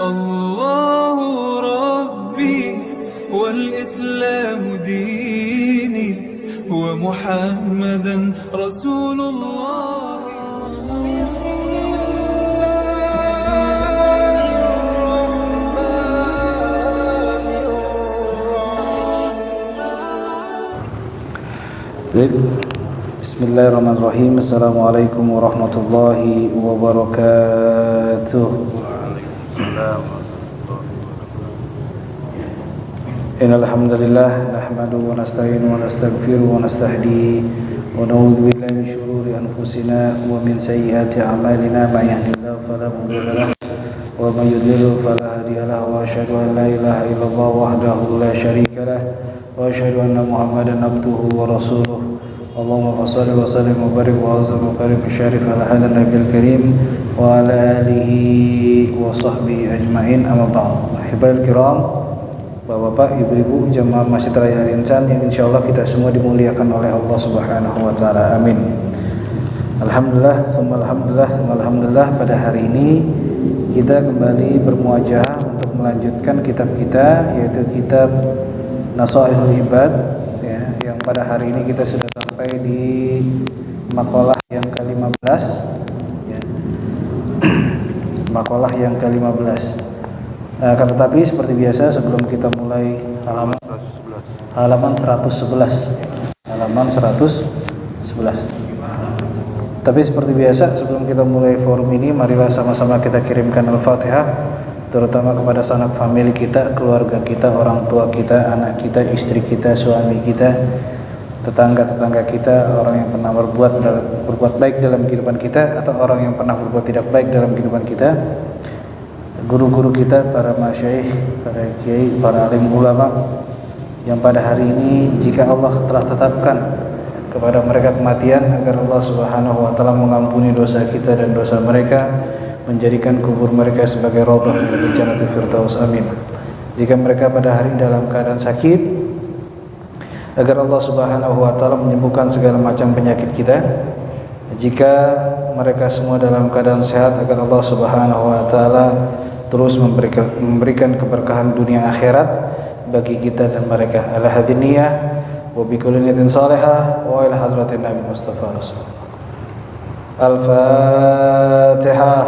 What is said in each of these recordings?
الله ربي والإسلام ديني ومحمدا رسول الله. Bismillahirrahmanirrahim. Assalamualaikum warahmatullahi wabarakatuh. Innal hamdalillah nahmaduhu wa nasta'inuhu wa nastaghfiruhu wa nastahdihi wa na'udzu billahi min shururi anfusina wa min sayyiati a'malina may yahdihillahu fala mudilla lahu wa may yudlil fala hadiya lahu wa asyhadu an la ilaha illallah wahdahu la syarika lahu wa asyhadu anna Muhammadan abduhu wa rasuluh. Allahumma shalli wa sallim wa barik wa azim wa karim syarif ala hadha nabiyil karim wa ala alihi wa sahbihi ajma'in, amma ba'd. Ahibal kiram, Bapak-bapak, ibu-ibu, jemaah Masjid Raya Al-Insan yang insyaallah kita semua dimuliakan oleh Allah Subhanahu wa taala. Amin. Alhamdulillah, pada hari ini kita kembali bermuajah untuk melanjutkan kitab kita, yaitu kitab Nasaihul Ibad, ya, yang pada hari ini kita sudah sampai di makalah yang ke-15, ya. Makalah yang ke-15. Akan tetapi seperti biasa sebelum kita mulai halaman 111. Tapi seperti biasa sebelum kita mulai forum ini, marilah sama-sama kita kirimkan Al-Fatihah, terutama kepada sanak famili kita, keluarga kita, orang tua kita, anak kita, istri kita, suami kita, tetangga-tetangga kita, orang yang pernah berbuat baik dalam kehidupan kita atau orang yang pernah berbuat tidak baik dalam kehidupan kita, guru-guru kita, para masyayikh, para kiai, para alim ulama yang pada hari ini jika Allah telah tetapkan kepada mereka kematian, agar Allah Subhanahu wa taala mengampuni dosa kita dan dosa mereka, menjadikan kubur mereka sebagai raudhah min jannatil firdaus. Amin. Jika mereka pada hari ini dalam keadaan sakit, agar Allah Subhanahu wa taala menyembuhkan segala macam penyakit kita. Jika mereka semua dalam keadaan sehat, agar Allah Subhanahu wa taala terus memberikan keberkahan dunia akhirat bagi kita dan mereka. Ala hadhihi niyyah wa bi kulli niyatin salihah wa ila hadratin Nabi Mustafa Rasulullah. Al-Fatihah.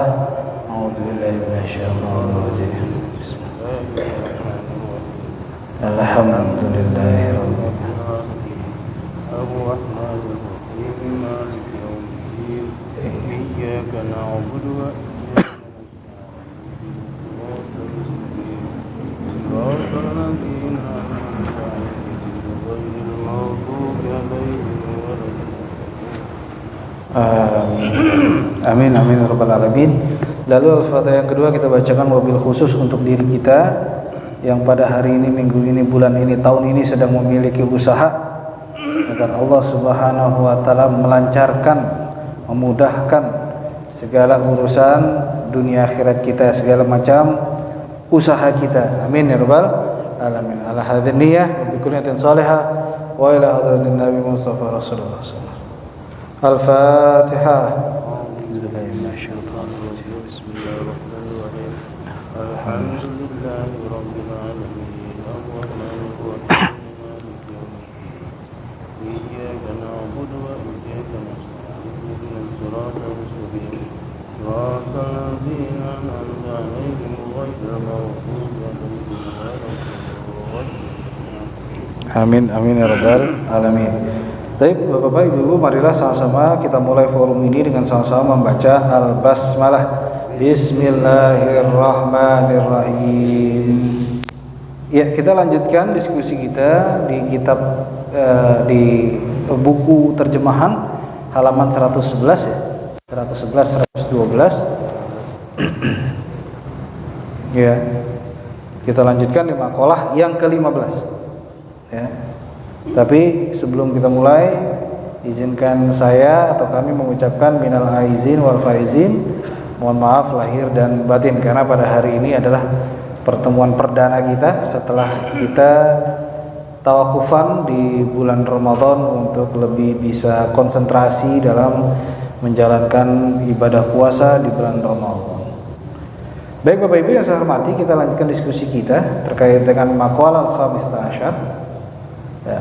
A'udzu billahi minasyaitonir rajim. Bismillahirrahmanirrahim. Alhamdulillahirabbil alamin. Ar-Rahmanir Rahim. Maliki yaumiddin. Iyyaka na'budu wa Amin amin ya rabbal alamin. Lalu Al-Fatihah yang kedua kita bacakan mobil khusus untuk diri kita yang pada hari ini, minggu ini, bulan ini, tahun ini sedang memiliki usaha, agar Allah Subhanahu wa taala melancarkan, memudahkan segala urusan dunia akhirat kita, segala macam usaha kita. Amin ya rabbal alamin. Ala hadhihi niyyah wa bi kulli niyatin salihah wa ila hadratin Nabi Mustafa Rasulullah sallallahu alaihi wasallam. Al-Fatihah. Bismillahirrahmanirrahim. Bismillahirrahmanirrahim. Alhamdulillahi rabbil alamin. Ar-Rahmanir Rahim. Maliki yaumiddin. Iyyaka na'budu wa iyyaka nasta'in. Ihdinas siratal mustaqim. Siratal ladzina an'amta 'alaihim ghairil maghdubi 'alaihim waladdallin. Amin amin ya rabbal alamin. Baik, Bapak-bapak, Ibu-ibu, marilah sama-sama kita mulai forum ini dengan sama-sama membaca Al-Basmalah. Bismillahirrahmanirrahim. Ya, kita lanjutkan diskusi kita di kitab di buku terjemahan halaman 111 ya. 111 112. Ya. Kita lanjutkan di makalah yang ke-15. Ya. Tapi sebelum kita mulai, izinkan saya atau kami mengucapkan minal aizin wal faizin, mohon maaf lahir dan batin, karena pada hari ini adalah pertemuan perdana kita setelah kita tawakufan di bulan Ramadan untuk lebih bisa konsentrasi dalam menjalankan ibadah puasa di bulan Ramadan. Baik Bapak Ibu yang saya hormati, kita lanjutkan diskusi kita terkait dengan maqala al-khamisata asyar. Ya.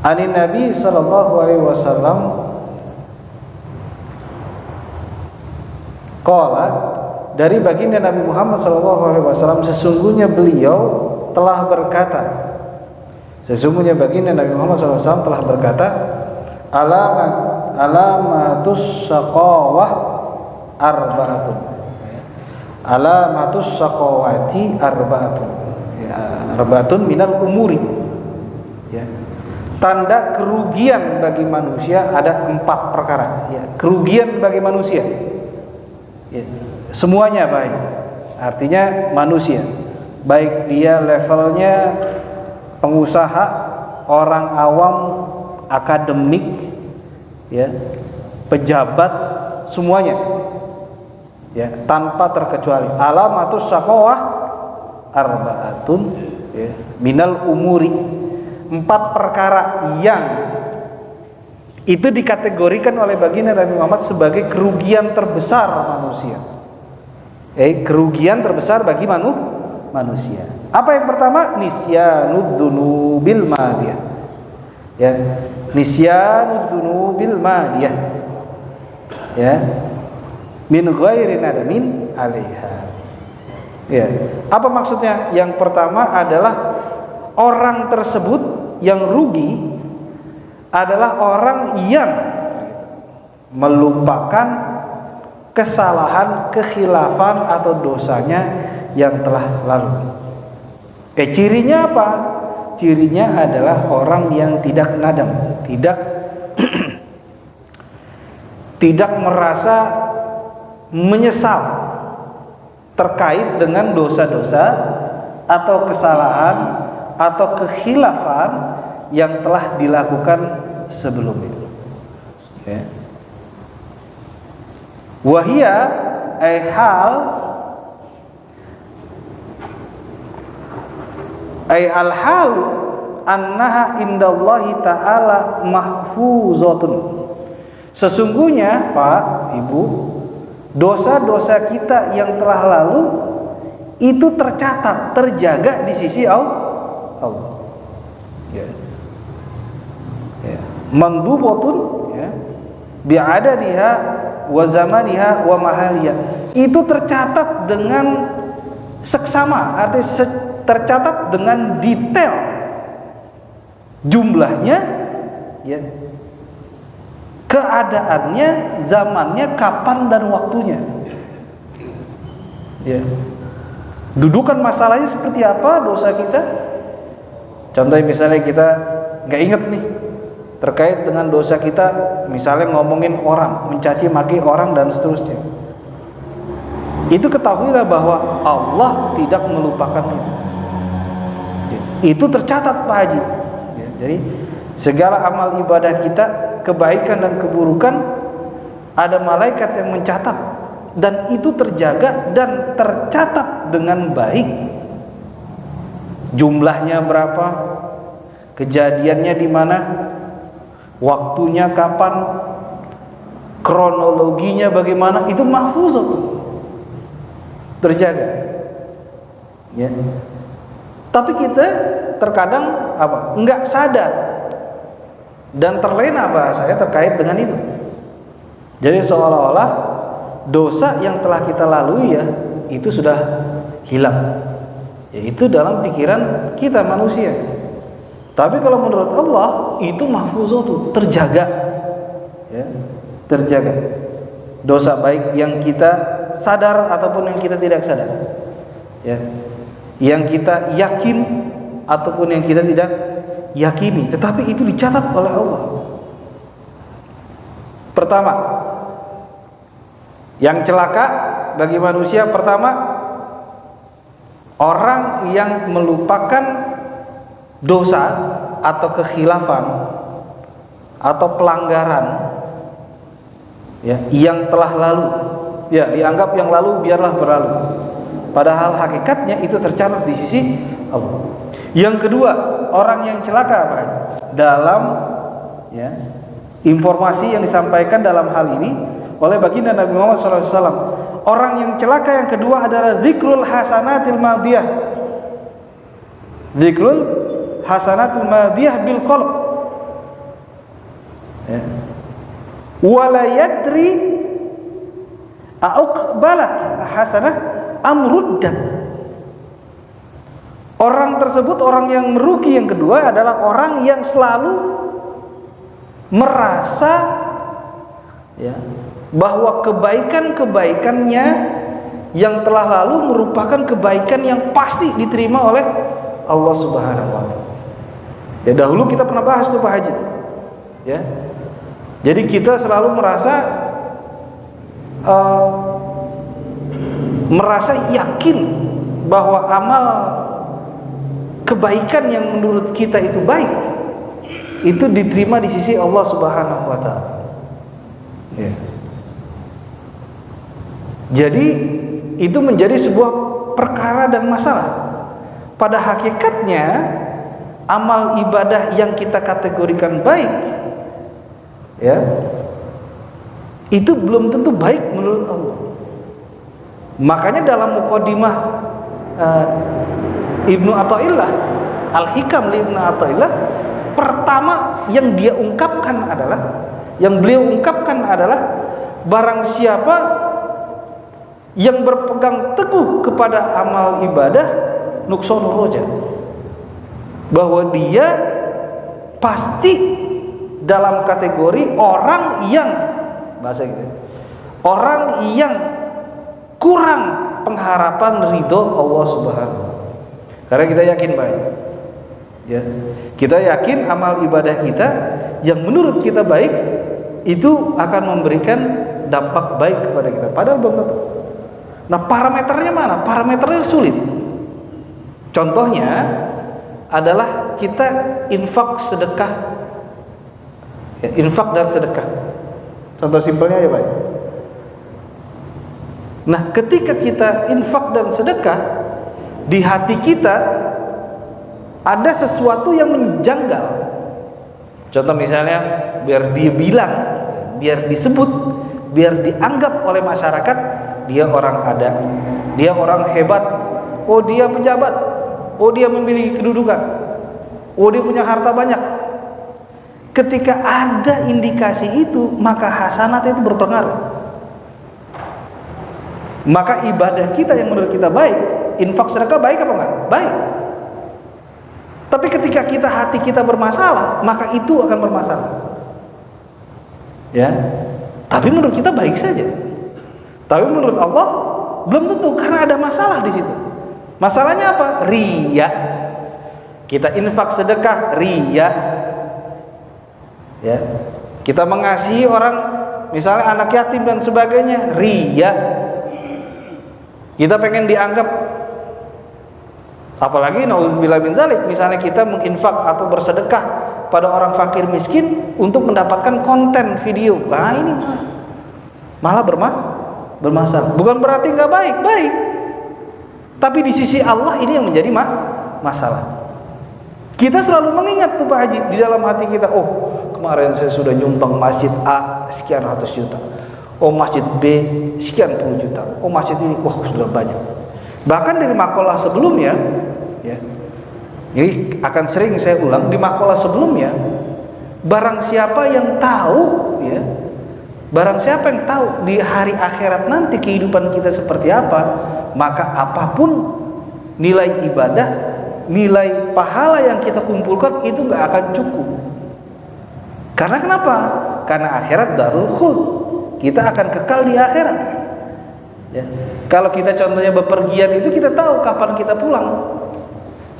Anin Nabi sallallahu alaihi wasallam qala, dari baginda Nabi Muhammad sallallahu alaihi wasallam, sesungguhnya beliau telah berkata, sesungguhnya baginda Nabi Muhammad sallallahu alaihi wasallam telah berkata, alamatus saqawah arba'atun. Alamatus saqawati arba'atun. Ya, arba'atun minal umuri. Ya. Tanda kerugian bagi manusia ada 4 perkara. Ya, kerugian bagi manusia. Ya, semuanya baik. Artinya manusia, baik dia levelnya pengusaha, orang awam, akademik, ya, pejabat, semuanya. Ya, tanpa terkecuali. Alamatus saqawah arba'atun, ya, minal umuri. 4 perkara yang itu dikategorikan oleh baginda Nabi Muhammad sebagai kerugian terbesar manusia. Kerugian terbesar bagi manusia. Apa yang pertama? Nisyanud dzunubil madiyah. Ya, nisyanud dzunubil madiyah. Ya. Min ghairi nadamin 'alaiha. Ya. Apa maksudnya? Yang pertama adalah orang tersebut yang rugi adalah orang yang melupakan kesalahan, kekhilafan atau dosanya yang telah lalu. Cirinya apa? Cirinya adalah orang yang tidak nadam, tidak merasa menyesal terkait dengan dosa-dosa atau kesalahan atau kekhilafan yang telah dilakukan sebelumnya. Ya. Wahia al-hal annaha indallahi ta'ala mahfuzatun. Sesungguhnya Pak, Ibu, dosa-dosa kita yang telah lalu itu tercatat, terjaga di sisi Allah. Ya. Ya. Mandubatun, ya, bi'adadiha wa zamaniha wa mahaliha. Itu tercatat dengan seksama, artinya tercatat dengan detail jumlahnya, ya, keadaannya, zamannya, kapan dan waktunya. Ya. Dudukan masalahnya seperti apa dosa kita? Contohnya misalnya kita nggak inget nih terkait dengan dosa kita, misalnya ngomongin orang, mencaci maki orang dan seterusnya. Itu ketahuilah bahwa Allah tidak melupakan itu. Itu tercatat Pak Haji. Ya, jadi segala amal ibadah kita, kebaikan dan keburukan, ada malaikat yang mencatat dan itu terjaga dan tercatat dengan baik. Jumlahnya berapa, kejadiannya di mana, waktunya kapan, kronologinya bagaimana, itu mahfuzat, terjaga. Ya. Tapi kita terkadang enggak sadar dan terlena bahasanya terkait dengan itu. Jadi seolah-olah dosa yang telah kita lalui ya itu sudah hilang. Ya, itu dalam pikiran kita manusia. Tapi kalau menurut Allah itu mahfuzatu, terjaga. Ya, terjaga. Dosa baik yang kita sadar ataupun yang kita tidak sadar. Ya. Yang kita yakin ataupun yang kita tidak yakini, tetapi itu dicatat oleh Allah. Pertama, yang celaka bagi manusia, pertama, orang yang melupakan dosa atau kekhilafan atau pelanggaran, ya, yang telah lalu. Ya, dianggap yang lalu biarlah berlalu. Padahal hakikatnya itu tercatat di sisi Allah. Yang kedua, orang yang celaka Pak, dalam, ya, informasi yang disampaikan dalam hal ini oleh baginda Nabi Muhammad SAW, Orang yang celaka yang kedua adalah zikrul hasanatil madiyah. Zikrul hasanatil madiyah bil qalb. Ya. Wala yadri aqbalat hasanah am ruddat. Orang tersebut, orang yang merugi yang kedua adalah orang yang selalu merasa ya, bahwa kebaikan-kebaikannya yang telah lalu merupakan kebaikan yang pasti diterima oleh Allah Subhanahu wa taala. Ya, dahulu kita pernah bahas tuh Pak Haji. Ya. Jadi kita selalu merasa yakin bahwa amal kebaikan yang menurut kita itu baik itu diterima di sisi Allah Subhanahu wa taala. Ya. Jadi itu menjadi sebuah perkara dan masalah. Pada hakikatnya amal ibadah yang kita kategorikan baik, ya, itu belum tentu baik menurut Allah. Makanya dalam muqaddimah Ibnu Athaillah, Al-Hikam li Ibnu Athaillah, pertama yang beliau ungkapkan adalah barang siapa yang berpegang teguh kepada amal ibadah nuksonur roja, bahwa dia pasti dalam kategori orang yang bahasa gitu, orang yang kurang pengharapan ridho Allah Subhanahu. Karena kita yakin baik, ya, kita yakin amal ibadah kita yang menurut kita baik itu akan memberikan dampak baik kepada kita. Padahal belum tentu. Nah, parameternya mana? Parameternya sulit. Contohnya adalah kita infak sedekah, ya, infak dan sedekah. Contoh simpelnya ya Pak. Nah, ketika kita infak dan sedekah, di hati kita ada sesuatu yang menjanggal. Contoh misalnya, biar dia bilang, biar disebut, biar dianggap oleh masyarakat dia orang ada, dia orang hebat, oh dia pejabat, oh dia memiliki kedudukan, oh dia punya harta banyak. Ketika ada indikasi itu, maka hasanat itu berpengaruh. Maka ibadah kita yang menurut kita baik, infak sedekah baik apa enggak? Baik. Tapi ketika hati kita bermasalah, maka itu akan bermasalah. Ya. Tapi menurut kita baik saja. Tapi menurut Allah belum tentu, karena ada masalah di situ. Masalahnya apa? Riya. Kita infak sedekah riya. Ya. Kita mengasihi orang, misalnya anak yatim dan sebagainya, riya. Kita pengen dianggap, apalagi naudzubillah min dzalik, misalnya kita menginfak atau bersedekah pada orang fakir miskin untuk mendapatkan konten video. Nah, ini malah bermasalah. Bukan berarti nggak baik. Tapi di sisi Allah ini yang menjadi masalah. Kita selalu mengingat tuh Pak Haji di dalam hati kita, oh kemarin saya sudah nyumbang masjid A sekian ratus juta, oh masjid B sekian puluh juta, oh masjid ini wah sudah banyak. Bahkan dari makalah sebelumnya, ya, ini akan sering saya ulang, di makalah sebelumnya, barang siapa yang tahu, ya, barang siapa yang tahu di hari akhirat nanti kehidupan kita seperti apa, maka apapun nilai ibadah, nilai pahala yang kita kumpulkan itu nggak akan cukup. Karena kenapa? Karena akhirat darul khuld. Kita akan kekal di akhirat. Ya. Kalau kita contohnya bepergian itu kita tahu kapan kita pulang,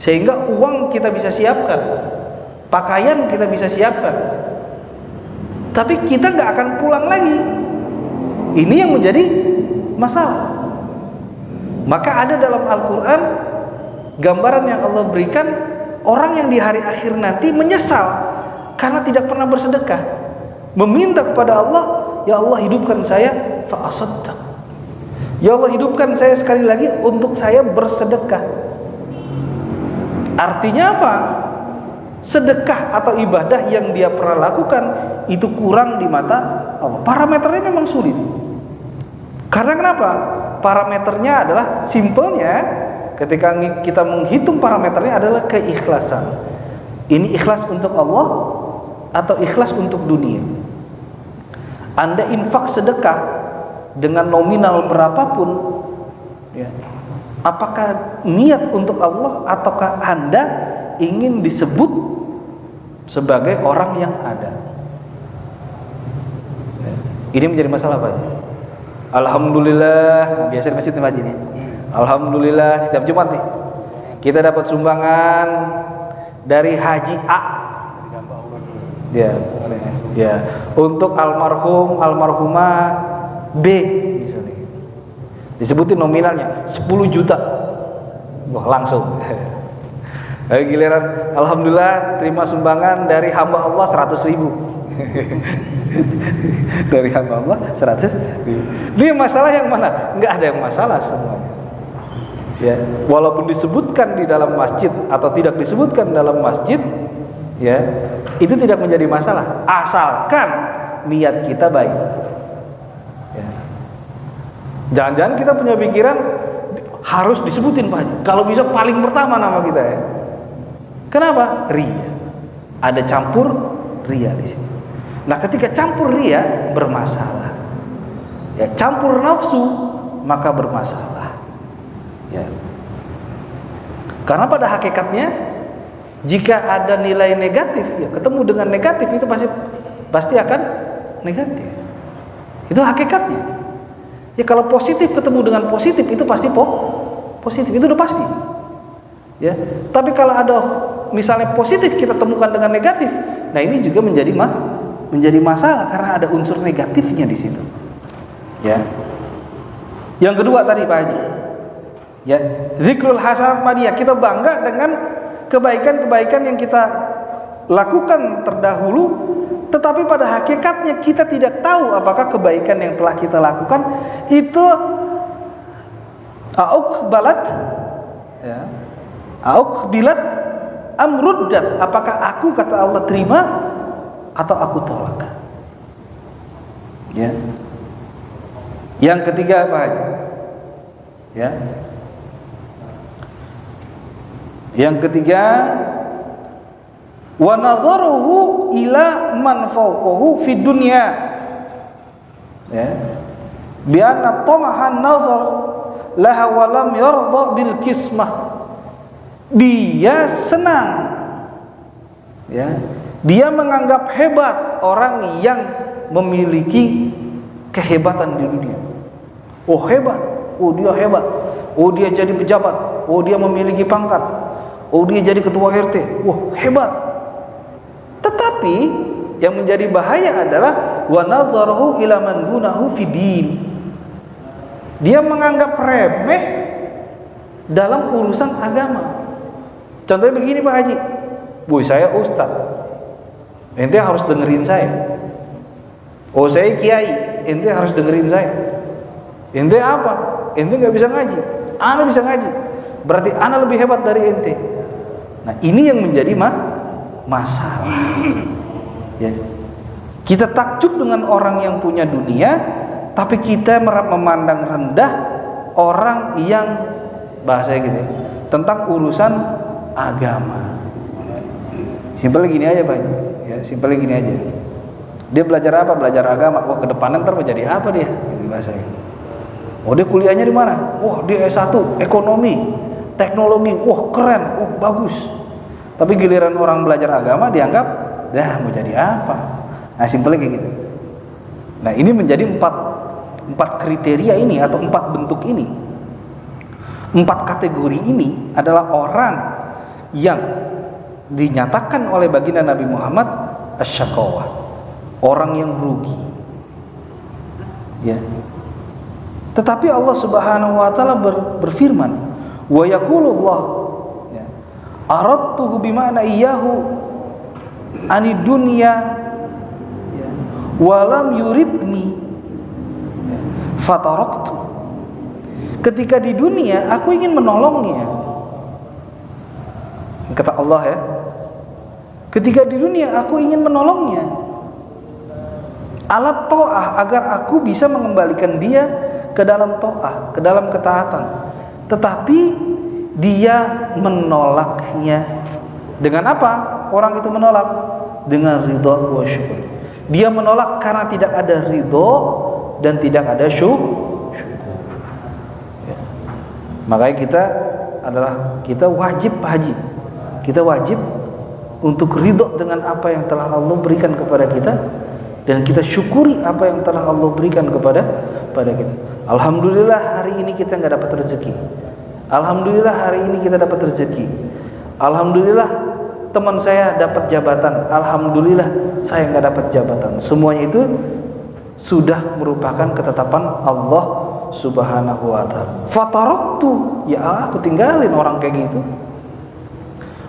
sehingga uang kita bisa siapkan, pakaian kita bisa siapkan. Tapi kita nggak akan pulang lagi. Ini yang menjadi masalah. Maka ada dalam Al-Quran gambaran yang Allah berikan, orang yang di hari akhir nanti menyesal karena tidak pernah bersedekah, meminta kepada Allah, ya Allah hidupkan saya fa'asaddaq, ya Allah hidupkan saya sekali lagi untuk saya bersedekah. Artinya apa? Sedekah atau ibadah yang dia pernah lakukan itu kurang di mata Allah. Parameternya memang sulit. Karena kenapa? Parameternya adalah simpelnya, ketika kita menghitung parameternya adalah keikhlasan. Ini ikhlas untuk Allah atau ikhlas untuk dunia. Anda infak sedekah dengan nominal berapapun, ya, apakah niat untuk Allah ataukah Anda ingin disebut sebagai orang yang ada? Ini menjadi masalah Pak. Alhamdulillah, biasa di masjid ini. Alhamdulillah setiap Jumat nih kita dapat sumbangan dari Haji A. Ya, untuk almarhum almarhumah B misalnya. Disebutin nominalnya 10 juta. Wah, langsung. Giliran alhamdulillah terima sumbangan dari hamba Allah 100.000. Dari hamba Allah 100.000. Ini masalah yang mana? Enggak ada yang masalah semuanya. Ya, walaupun disebutkan di dalam masjid atau tidak disebutkan dalam masjid, ya, itu tidak menjadi masalah asalkan niat kita baik. Ya. Jangan-jangan kita punya pikiran harus disebutin Pak. Kalau bisa paling pertama nama kita ya. Kenapa? Ria. Ada campur ria di sini. Nah, ketika campur ria bermasalah. Ya, campur nafsu maka bermasalah. Ya. Karena pada hakikatnya jika ada nilai negatif, ya ketemu dengan negatif itu pasti akan negatif. Itu hakikatnya. Ya kalau positif ketemu dengan positif itu pasti positif, itu udah pasti. Ya. Tapi kalau ada misalnya positif kita temukan dengan negatif, nah ini juga menjadi masalah karena ada unsur negatifnya di situ. Ya. Yang kedua tadi Pak Haji, ya, zikrul hasanat madiyah, kita bangga dengan kebaikan-kebaikan yang kita lakukan terdahulu, tetapi pada hakikatnya kita tidak tahu apakah kebaikan yang telah kita lakukan itu auqbalat, ya, auqbilat amruddat, apakah aku kata Allah terima atau aku tolak. Ya. Yang ketiga apa? Ya. Yang ketiga, wa nazaruhu ila man fawqahu fid dunya. Ya. Bi anna tamahan nazar laha wa lam yarda bil kismah. Dia senang. Ya. Dia menganggap hebat orang yang memiliki kehebatan di dunia. Oh hebat, oh dia hebat, oh dia jadi pejabat, oh dia memiliki pangkat, oh dia jadi ketua RT, wah hebat. Tetapi yang menjadi bahaya adalah wa nazarahu ila man dunahu fidin. Dia menganggap remeh dalam urusan agama. Contohnya begini Pak Haji, bu saya ustaz, ente harus dengerin saya. Oh saya kiai, ente harus dengerin saya. Ente apa? Ente nggak bisa ngaji, ana bisa ngaji. Berarti ana lebih hebat dari ente. Nah ini yang menjadi masalah. Ya. Kita takjub dengan orang yang punya dunia, tapi kita memandang rendah orang yang bahasa gitu ya, tentang urusan agama. Simpelnya gini aja Pak. Ya, simpelnya gini aja. Dia belajar apa? Belajar agama. Wah, ke depan ntar mau jadi apa dia? Ini bahasanya. Oh, dia kuliahnya di mana? Wah, dia S1, ekonomi, teknologi. Wah, keren. Wah, bagus. Tapi giliran orang belajar agama dianggap, dah mau jadi apa? Nah, simpelnya kayak gitu. Nah, ini menjadi empat kriteria ini atau 4 bentuk ini. 4 kategori ini adalah orang yang dinyatakan oleh baginda Nabi Muhammad asyaqawah. Orang yang rugi. Ya. Tetapi Allah Subhanahu wa taala berfirman, wa yaqulullah, ya, aradtuhu bima'na iyyahu ani dunya, ya, wa lam yuridni, ya, fataraktu. Ketika di dunia aku ingin menolongnya. Kata Allah ya. Ketika di dunia aku ingin menolongnya. Alat ta'ah agar aku bisa mengembalikan dia ke dalam taat, ke dalam ketaatan. Tetapi dia menolaknya dengan apa? Orang itu menolak dengan ridha wa syukur. Dia menolak karena tidak ada ridha dan tidak ada syukur. Ya. Makanya kita wajib Pak Haji. Kita wajib untuk ridha dengan apa yang telah Allah berikan kepada kita, dan kita syukuri apa yang telah Allah berikan kepada kita. Alhamdulillah hari ini kita nggak dapat rezeki. Alhamdulillah hari ini kita dapat rezeki. Alhamdulillah teman saya dapat jabatan. Alhamdulillah saya nggak dapat jabatan. Semuanya itu sudah merupakan ketetapan Allah Subhanahu wa ta'ala. Fataraktu, ya aku tinggalin orang kayak gitu.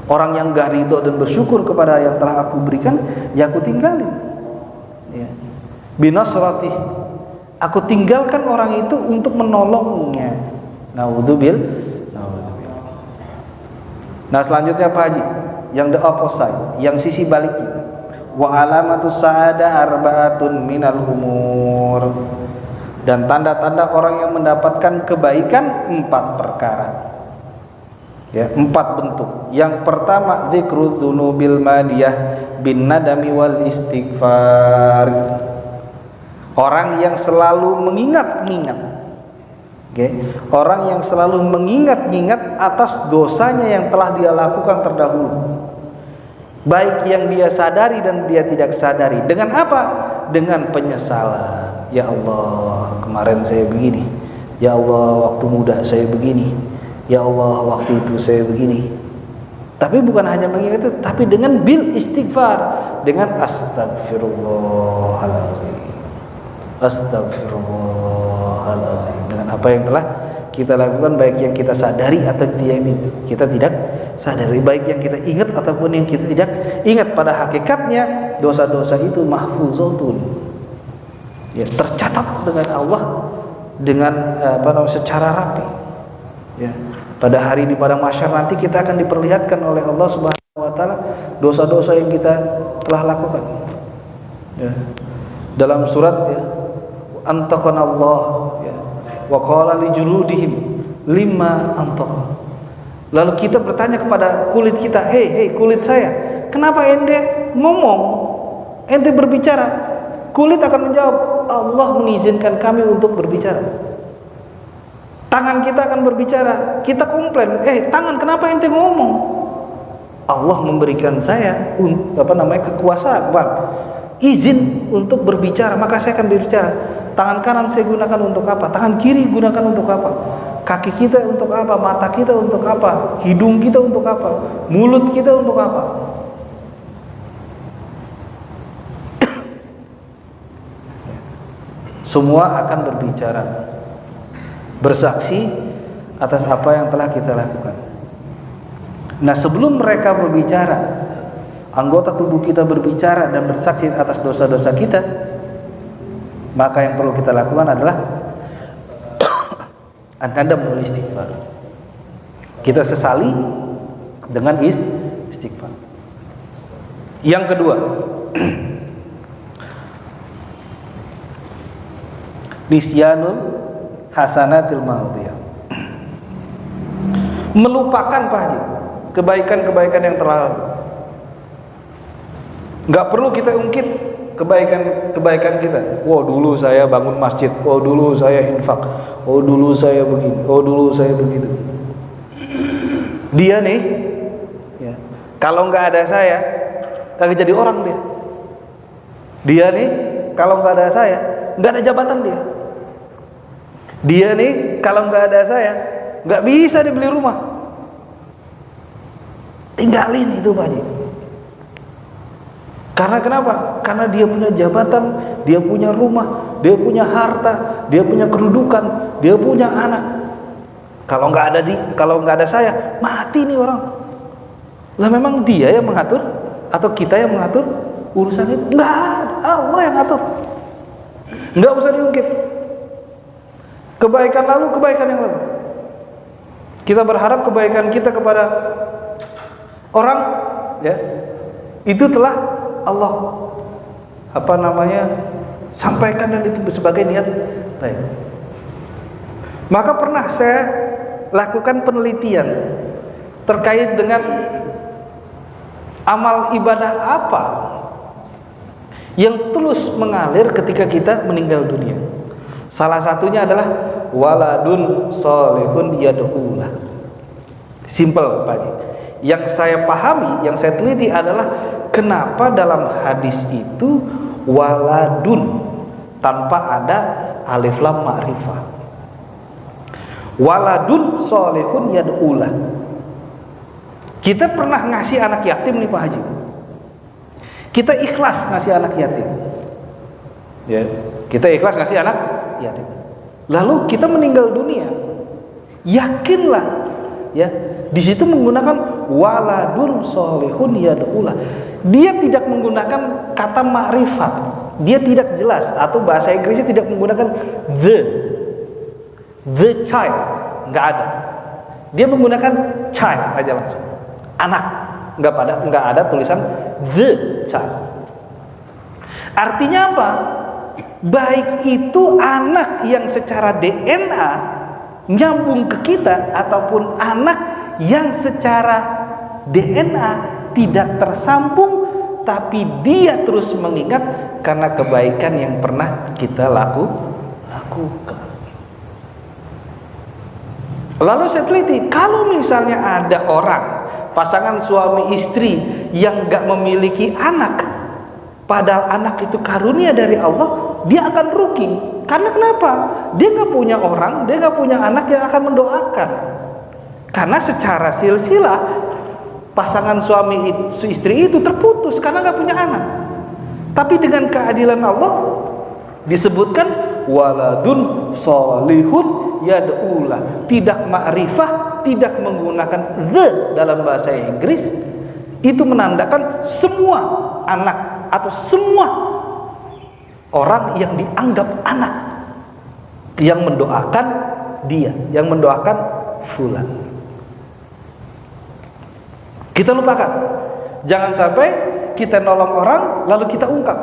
Orang yang gak ridho dan bersyukur kepada yang telah aku berikan, ya aku tinggalin. Ya. Binasratih, aku tinggalkan orang itu untuk menolongnya. Naudzubillah. Nah selanjutnya Pak Haji, yang the opposite, yang sisi baliknya. Wa alamatus sa'adah arba'atun minal umur. Dan tanda-tanda orang yang mendapatkan kebaikan 4 perkara. Ya, 4 bentuk. Yang pertama, dzikru dzunubil madiyah bin nadami wal istighfar. Orang yang selalu mengingat-ingat. Okay. Orang yang selalu mengingat-ingat atas dosanya yang telah dia lakukan terdahulu, baik yang dia sadari dan dia tidak sadari. Dengan apa? Dengan penyesalan. Ya Allah, kemarin saya begini. Ya Allah, waktu muda saya begini. Ya Allah, waktu itu saya begini. Tapi bukan hanya mengingat itu, tapi dengan bil istighfar, dengan astagfirullahaladzim. Astagfirullahaladzim. Dengan apa yang telah kita lakukan, baik yang kita sadari atau kita tidak sadari, baik yang kita ingat ataupun yang kita tidak ingat. Pada hakikatnya dosa-dosa itu mahfuzatun, ya, tercatat dengan Allah dengan secara rapi. Ya. Pada hari di padang mahsyar nanti kita akan diperlihatkan oleh Allah Subhanahu wa taala dosa-dosa yang kita telah lakukan. Ya. Dalam surat, ya, antaqanallah, ya, wa qala li juludihim lima antaq. Lalu kita bertanya kepada kulit kita, hei kulit saya, kenapa ente ngomong, ente berbicara? Kulit akan menjawab, Allah mengizinkan kami untuk berbicara. Tangan kita akan berbicara, kita komplain, tangan kenapa ente ngomong? Allah memberikan saya kekuasaan, izin untuk berbicara, maka saya akan berbicara. Tangan kanan saya gunakan untuk apa? Tangan kiri gunakan untuk apa? Kaki kita untuk apa? Mata kita untuk apa? Hidung kita untuk apa? Mulut kita untuk apa? Semua akan berbicara, bersaksi atas apa yang telah kita lakukan. Nah, sebelum mereka berbicara, anggota tubuh kita berbicara dan bersaksi atas dosa-dosa kita, maka yang perlu kita lakukan adalah an-nadam istighfar. Kita sesali dengan istighfar. Yang kedua, nisyanul hasanatil madhiyah. Melupakan Pak Haji kebaikan-kebaikan yang telah lalu. Enggak perlu kita ungkit kebaikan kita. Oh, dulu saya bangun masjid. Oh, dulu saya infak. Oh, dulu saya begini. Oh, dulu saya begitu. Dia nih, ya, kalau nggak ada saya, kagak jadi orang dia. Dia nih, kalau nggak ada saya, nggak ada jabatan dia. Dia nih, kalau nggak ada saya, nggak bisa dibeli rumah. Tinggalin itu Pak Haji. Karena kenapa? Karena dia punya jabatan, dia punya rumah, dia punya harta, dia punya kedudukan, dia punya anak. Kalau nggak ada saya, mati nih orang. Lah memang dia yang mengatur atau kita yang mengatur urusan itu? Nggak ada, Allah yang ngatur. Nggak usah diungkit. Kebaikan lalu, kebaikan yang lalu. Kita berharap kebaikan kita kepada orang, ya, itu telah Allah sampaikan, dan itu sebagai niat baik. Maka pernah saya lakukan penelitian terkait dengan amal ibadah apa yang terus mengalir ketika kita meninggal dunia. Salah satunya adalah waladun solehun yad'ulah. Simple Pak Haji. Yang saya pahami, yang saya teliti adalah kenapa dalam hadis itu waladun tanpa ada alif lam ma'rifah. Waladun solehun yad'ulah. Kita pernah ngasih anak yatim nih Pak Haji. Kita ikhlas ngasih anak yatim. Ya, kita ikhlas ngasih anak yatim. Lalu kita meninggal dunia. Yakinlah ya, di situ menggunakan waladun solehun yad'ulah. Dia tidak menggunakan kata ma'rifat. Dia tidak jelas, atau bahasa Inggrisnya tidak menggunakan the child, nggak ada. Dia menggunakan child aja langsung, anak, nggak ada tulisan the child. Artinya apa? Baik itu anak yang secara DNA nyambung ke kita, ataupun anak yang secara DNA tidak tersambung, tapi dia terus mengingat karena kebaikan yang pernah kita lakukan. Lalu saya teliti, kalau misalnya ada orang, pasangan suami istri yang gak memiliki anak, padahal anak itu karunia dari Allah, dia akan rugi. Karena kenapa? Dia gak punya orang, dia gak punya anak yang akan mendoakan. Karena secara silsilah pasangan suami istri itu terputus karena gak punya anak. Tapi dengan keadilan Allah disebutkan waladun solihun yad'ulah. Tidak ma'rifah, tidak menggunakan the dalam bahasa Inggris. Itu menandakan semua anak atau semua orang yang dianggap anak yang mendoakan dia, yang mendoakan fulan. Kita lupakan. Jangan sampai kita nolong orang lalu kita ungkap,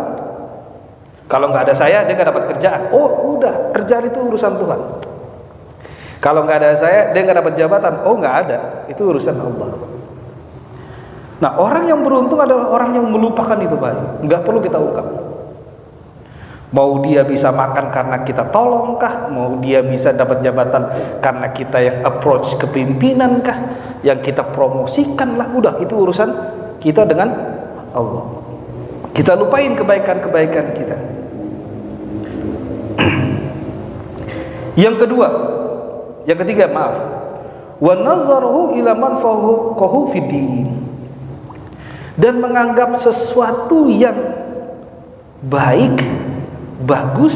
kalau nggak ada saya dia nggak dapat kerjaan. Oh udah, kerjaan itu urusan Tuhan. Kalau nggak ada saya dia nggak dapat jabatan. Oh nggak ada, itu urusan Allah. Nah, orang yang beruntung adalah orang yang melupakan itu, Pak. Nggak perlu kita ungkap. Mau dia bisa makan karena kita tolong kah? Mau dia bisa dapat jabatan karena kita yang approach kepimpinan kah? Yang kita promosikan lah, udah itu urusan kita dengan Allah. Kita lupain kebaikan-kebaikan kita. Yang ketiga, maaf. Wa nazaruhu ila man faqahu fid din. Dan menganggap sesuatu yang baik, bagus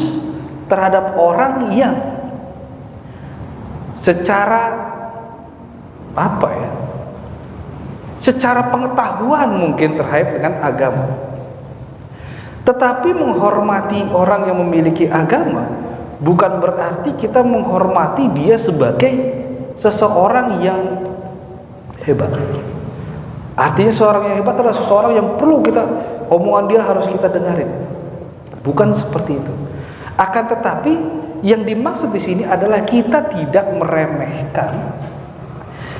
terhadap orang yang secara secara pengetahuan mungkin terkait dengan agama. Tetapi menghormati orang yang memiliki agama bukan berarti kita menghormati dia sebagai seseorang yang hebat. Artinya seorang yang hebat adalah seseorang yang perlu kita, omongan dia harus kita dengarin. Bukan seperti itu. Akan tetapi yang dimaksud di sini adalah kita tidak meremehkan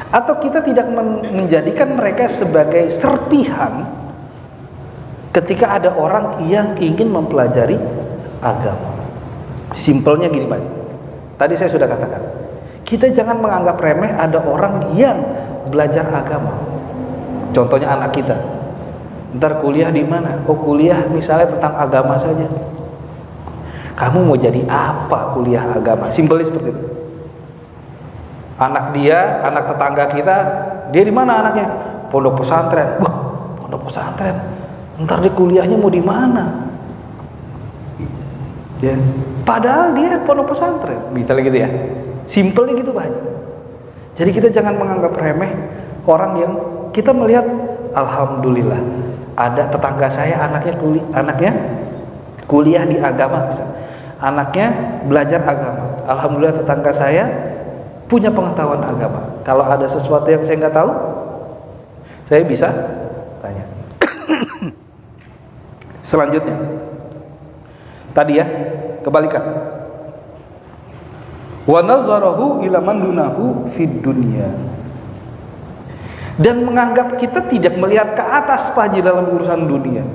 atau kita tidak menjadikan mereka sebagai serpihan ketika ada orang yang ingin mempelajari agama. Simpelnya gini, Pak. Tadi saya sudah katakan, kita jangan menganggap remeh ada orang yang belajar agama. Contohnya anak kita. Ntar kuliah di mana? Oh, kuliah misalnya tentang agama saja. Kamu mau jadi apa kuliah agama? Simpelnya seperti itu. Anak dia, anak tetangga kita, dia di mana anaknya? Pondok pesantren. Wah, pondok pesantren. Ntar di kuliahnya mau di mana? Ya. Padahal dia pondok pesantren, misalnya gitu ya. Simpelnya gitu, Pak. Jadi kita jangan menganggap remeh orang yang kita melihat, alhamdulillah, ada tetangga saya anaknya kuliah di agama misalnya. Anaknya belajar agama. Alhamdulillah tetangga saya punya pengetahuan agama. Kalau ada sesuatu yang saya nggak tahu, saya bisa tanya. Selanjutnya, tadi ya, kebalikan. Wa nazarahu ila man dunahu fid dunya. Dan menganggap kita tidak melihat ke atas Pak Haji dalam urusan dunia,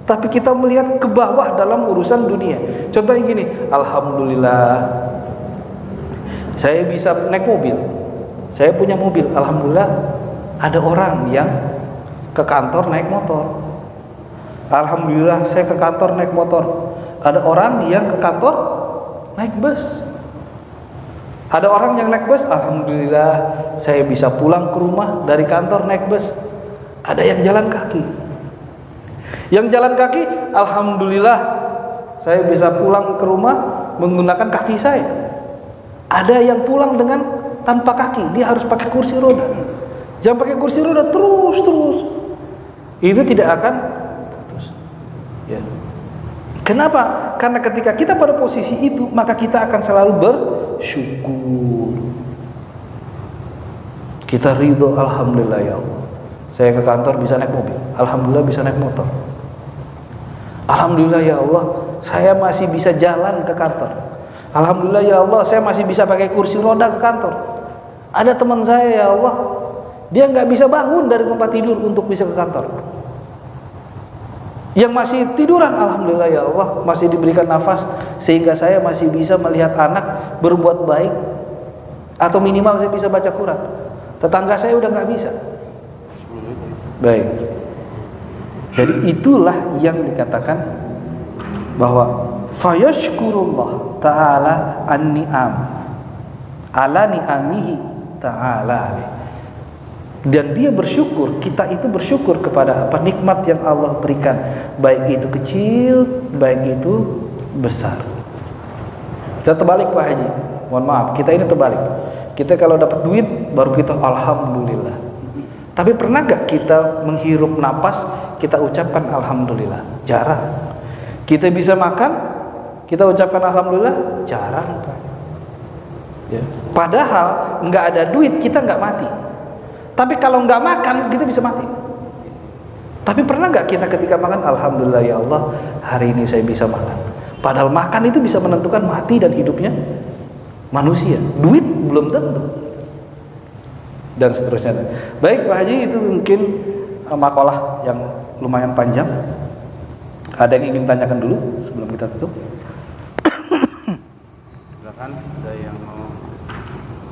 tapi kita melihat ke bawah dalam urusan dunia. Contohnya gini, alhamdulillah saya bisa naik mobil, saya punya mobil. Alhamdulillah ada orang yang ke kantor naik motor. Alhamdulillah saya ke kantor naik motor. Ada orang yang ke kantor naik bus. Ada orang yang naik bus, alhamdulillah saya bisa pulang ke rumah dari kantor naik bus. Ada yang jalan kaki. Yang jalan kaki, alhamdulillah saya bisa pulang ke rumah menggunakan kaki saya. Ada yang pulang dengan tanpa kaki, dia harus pakai kursi roda. Jangan pakai kursi roda terus. Itu tidak akan putus. Ya. Kenapa? Karena ketika kita pada posisi itu, maka kita akan selalu bersyukur. Kita ridho, alhamdulillah ya Allah. Saya ke kantor bisa naik mobil, alhamdulillah bisa naik motor. Alhamdulillah ya Allah, saya masih bisa jalan ke kantor. Alhamdulillah ya Allah, saya masih bisa pakai kursi roda ke kantor. Ada teman saya ya Allah, dia nggak bisa bangun dari tempat tidur untuk bisa ke kantor. Yang masih tiduran, alhamdulillah ya Allah, masih diberikan nafas sehingga saya masih bisa melihat anak berbuat baik, atau minimal saya bisa baca Quran. Tetangga saya udah nggak bisa. Baik. Jadi itulah yang dikatakan bahwa fayashkurullah ta'ala an-ni'am ala ni'amihi ta'ala. Dan dia bersyukur, kita itu bersyukur kepada apa nikmat yang Allah berikan, baik itu kecil, baik itu besar. Kita terbalik Pak Haji, mohon maaf, kita ini terbalik. Kita kalau dapat duit baru kita alhamdulillah. Tapi pernah gak kita menghirup napas kita ucapkan alhamdulillah? Jarang. Kita bisa makan, kita ucapkan alhamdulillah? Jarang Pak. Ya. Padahal nggak ada duit kita nggak mati. Tapi kalau nggak makan kita bisa mati. Tapi pernah nggak kita ketika makan alhamdulillah ya Allah hari ini saya bisa makan. Padahal makan itu bisa menentukan mati dan hidupnya manusia. Duit belum tentu. Dan seterusnya. Baik Pak Haji, itu mungkin makalah yang lumayan panjang. Ada yang ingin tanyakan dulu sebelum kita tutup? Silakan, ada yang mau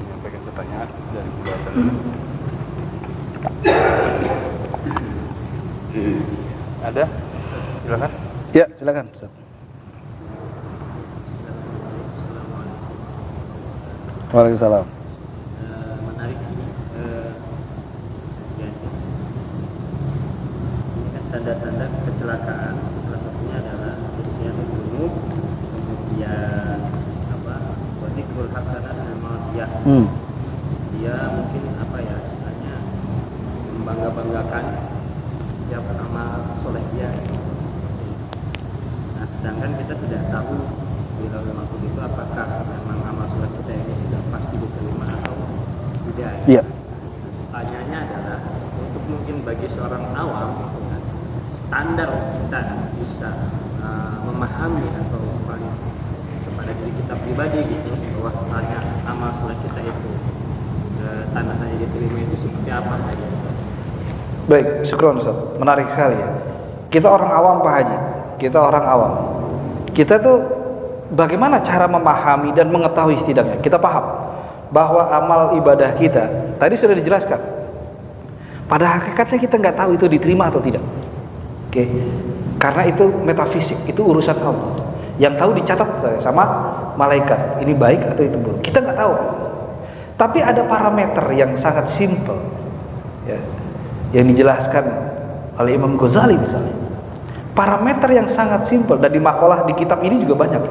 menyampaikan pertanyaan dari pembahasan ini? Ada? Silakan. Ya, silakan. Waalaikumsalam. Menarik ini kan tanda-tanda kecelakaan. Salah satunya adalah isyan junub, kemudian apa? Wadikur hasanah al-madiyah. Dia mungkin apa ya? Misalnya membangga-banggakan setiap amal soleh dia. Nah, sedangkan kita tidak tahu di dalam waktu itu apakah memang amal soleh kita ini sudah pasti diterima atau tidak. Iya. Pertanyaannya adalah untuk mungkin bagi seorang awam standar kita bisa memahami atau kepada diri kita pribadi gitu bahwa tanya amal soleh kita itu tanda-tanda diterima itu seperti apa saja. Baik, syukron Ustaz. Menarik sekali ya. Kita orang awam Pak Haji. Kita orang awam. Kita tuh bagaimana cara memahami dan mengetahui setidaknya? Kita paham bahwa amal ibadah kita tadi sudah dijelaskan. Pada hakikatnya kita nggak tahu itu diterima atau tidak. Oke. Karena itu metafisik, itu urusan Allah. Yang tahu dicatat sama malaikat. Ini baik atau itu buruk. Kita nggak tahu. Tapi ada parameter yang sangat simple. Ya. Yang dijelaskan oleh Imam Ghazali misalnya. Parameter yang sangat simpel dan di makalah di kitab ini juga banyak.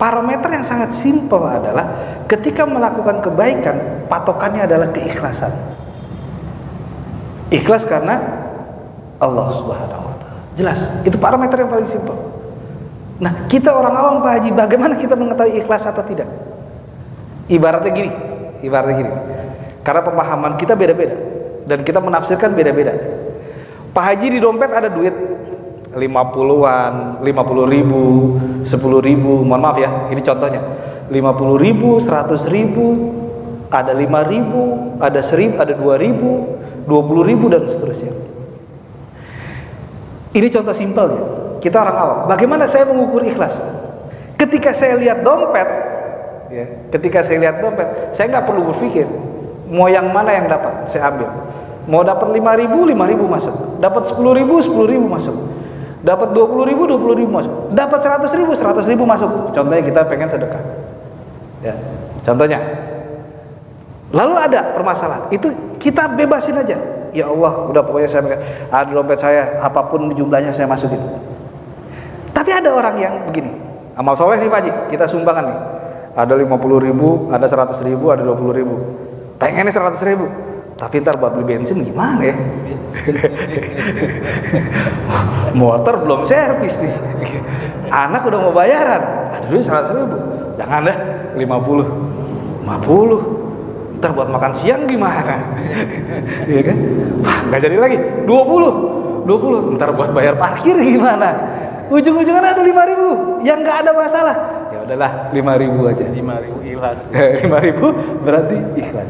Parameter yang sangat simpel adalah ketika melakukan kebaikan, patokannya adalah keikhlasan. Ikhlas karena Allah Subhanahu wa taala. Jelas, itu parameter yang paling simpel. Nah, kita orang awam Pak Haji, bagaimana kita mengetahui ikhlas atau tidak? Ibaratnya gini. Karena pemahaman kita beda-beda. Dan kita menafsirkan beda-beda. Pak Haji di dompet ada duit 50-an, 50.000, 10.000, mohon maaf ya, ini contohnya. 50.000, 100.000, ada 5.000, ada 1.000, ada 2.000, 20.000 dan seterusnya. Ini contoh simpelnya. Kita orang awam. Bagaimana saya mengukur ikhlas? Ketika saya lihat dompet, ya, saya nggak perlu berpikir mau yang mana yang dapat, saya ambil. Mau dapat 5.000, 5.000 masuk. Dapat 10.000, 10.000 masuk. Dapat 20.000, 20.000 masuk. Dapat 100.000, 100.000 masuk. Contohnya kita pengen sedekah. Ya, contohnya. Lalu ada permasalahan, itu kita bebasin aja. Ya Allah, udah pokoknya saya ada dompet saya, apapun jumlahnya saya masukin. Tapi ada orang yang begini, amal soleh nih Pak Haji, kita sumbangan nih. Ada 50.000, ada 100.000, ada 20.000. Pengennya 100.000, tapi ntar buat beli bensin gimana ya? Motor belum servis nih, anak udah mau bayaran, ada duit 100.000, jangan dah 50, ntar buat makan siang gimana? Iya kan? Wah, nggak jadi lagi, 20, ntar buat bayar parkir gimana? Ujung-ujungnya ada 5.000, yang nggak ada masalah. Ya udahlah 5.000 aja. 5.000 ikhlas. 5.000 berarti ikhlas.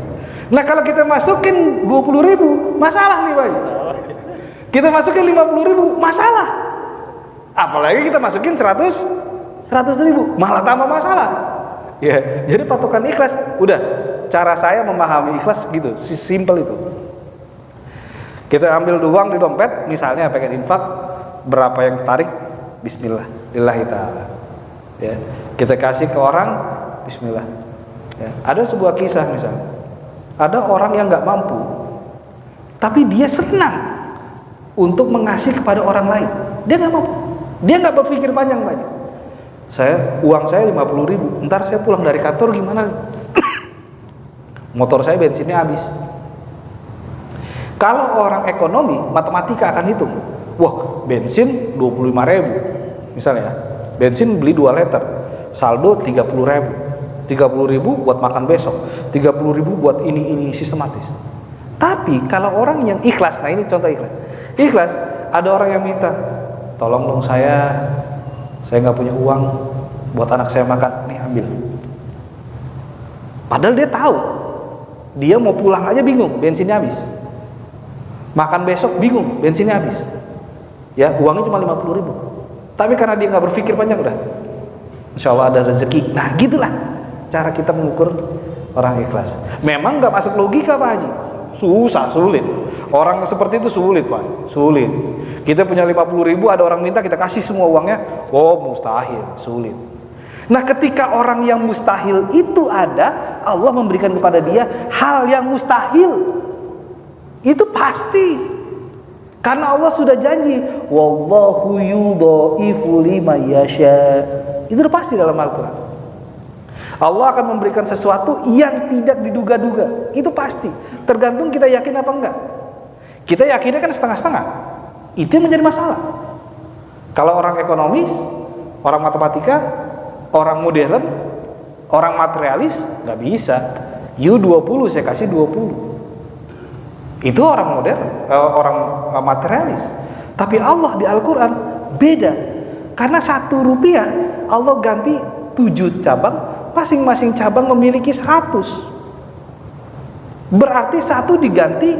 Nah kalau kita masukin 20.000, masalah nih Pak. Kita masukin 50.000, masalah. Apalagi kita masukin 100.000, malah tambah masalah. Ya, jadi patokan ikhlas, udah. Cara saya memahami ikhlas gitu, simpel itu. Kita ambil uang di dompet, misalnya pengen infak, berapa yang tarik? Bismillah, lillahi ta'ala. Ya, kita kasih ke orang, Bismillah. Ya, ada sebuah kisah misalnya, ada orang yang nggak mampu, tapi dia senang untuk mengasih kepada orang lain. Dia nggak mampu, dia nggak berpikir panjang banyak. Uang saya 50.000, ntar saya pulang dari kantor gimana? Motor saya bensinnya habis. Kalau orang ekonomi, matematika akan hitung. Wah, bensin 25.000 misalnya, bensin beli 2 liter, saldo 30.000 buat makan besok, 30.000 buat ini sistematis. Tapi kalau orang yang ikhlas, nah ini contoh ikhlas, ada orang yang minta, tolong dong saya nggak punya uang buat anak saya makan, nih ambil. Padahal dia tahu, dia mau pulang aja bingung, bensinnya habis. Makan besok bingung, bensinnya habis. Ya, uangnya cuma 50.000. Tapi karena dia nggak berpikir panjang, udah, insya Allah ada rezeki. Nah, gitulah cara kita mengukur orang ikhlas. Memang nggak masuk logika Pak Haji, sulit. Orang seperti itu sulit Pak, sulit. Kita punya 50.000, ada orang minta kita kasih semua uangnya, oh mustahil, sulit. Nah, ketika orang yang mustahil itu ada, Allah memberikan kepada dia hal yang mustahil. Itu pasti. Karena Allah sudah janji, wallahu yudha'ifu liman yasha. Itu udah pasti dalam Al-Qur'an. Allah akan memberikan sesuatu yang tidak diduga-duga. Itu pasti. Tergantung kita yakin apa enggak. Kita yakinnya kan setengah-setengah. Itu yang menjadi masalah. Kalau orang ekonomis, orang matematika, orang modern, orang materialis, nggak bisa. You 20, saya kasih 20. Itu orang modern, orang materialis. Tapi Allah di Al-Quran beda. Karena 1 rupiah Allah ganti 7 cabang, masing-masing cabang memiliki 100. Berarti 1 diganti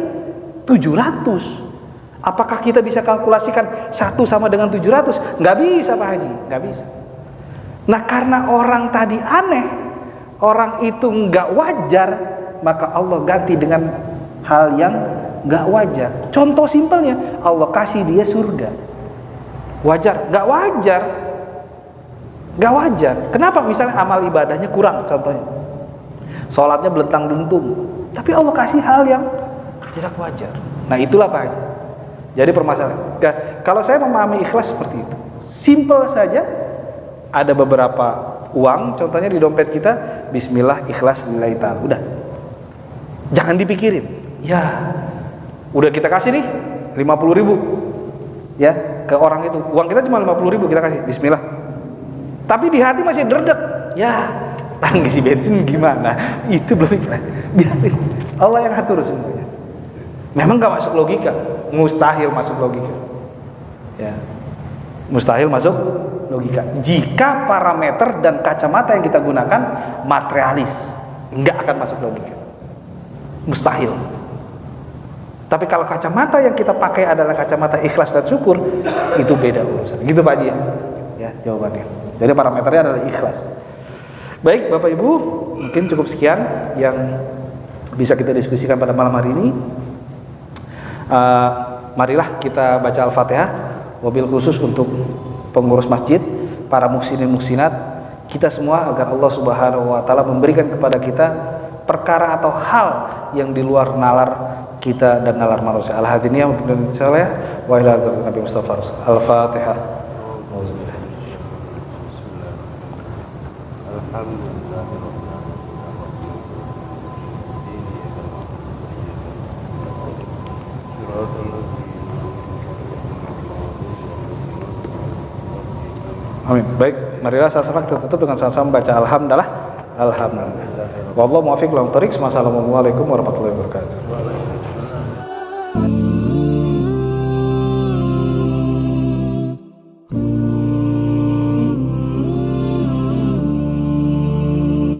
700. Apakah kita bisa kalkulasikan 1 sama dengan 700? Nggak bisa Pak Haji, nggak bisa. Nah, karena orang tadi aneh, orang itu nggak wajar, maka Allah ganti dengan hal yang nggak wajar. Contoh simpelnya, Allah kasih dia surga. Wajar? Nggak wajar. Nggak wajar. Kenapa? Misalnya amal ibadahnya kurang, contohnya sholatnya belentang-bentung, tapi Allah kasih hal yang tidak wajar. Nah, itulah Pak Haji. Jadi permasalahan. Kalau saya memahami ikhlas seperti itu, simpel saja. Ada beberapa uang, contohnya di dompet kita, Bismillah ikhlas lillahi ta'ala. Udah, jangan dipikirin. Ya, udah kita kasih nih 50.000 ya ke orang itu. Uang kita cuma 50.000, kita kasih Bismillah. Tapi di hati masih derdek. Ya, ngisi bensin gimana? Itu belum ikhlas. Biarin, Allah yang atur semuanya. Memang gak masuk logika, mustahil masuk logika. Ya. Mustahil masuk logika. Jika parameter dan kacamata yang kita gunakan materialis, enggak akan masuk logika. Mustahil. Tapi kalau kacamata yang kita pakai adalah kacamata ikhlas dan syukur, itu beda urusan. Gitu Pak Haji ya jawabannya. Jadi parameternya adalah ikhlas. Baik Bapak Ibu, mungkin cukup sekian yang bisa kita diskusikan pada malam hari ini. Marilah kita baca Al-Fatihah, wabil khusus untuk pengurus masjid, para muhsinin muhsinat, kita semua, agar Allah Subhanahu wa taala memberikan kepada kita perkara atau hal yang di luar nalar kita dan nalar manusia. Al-hadiniyah wa ila Nabi Mustafa. Al-Fatihah. Amin. Baik, marilah sama-sama kita tutup dengan sama-sama baca alhamdulillah. Alhamdulillah. Wallahu muwaffiq ila thoriq. Wassalamualaikum warahmatullahi wabarakatuh.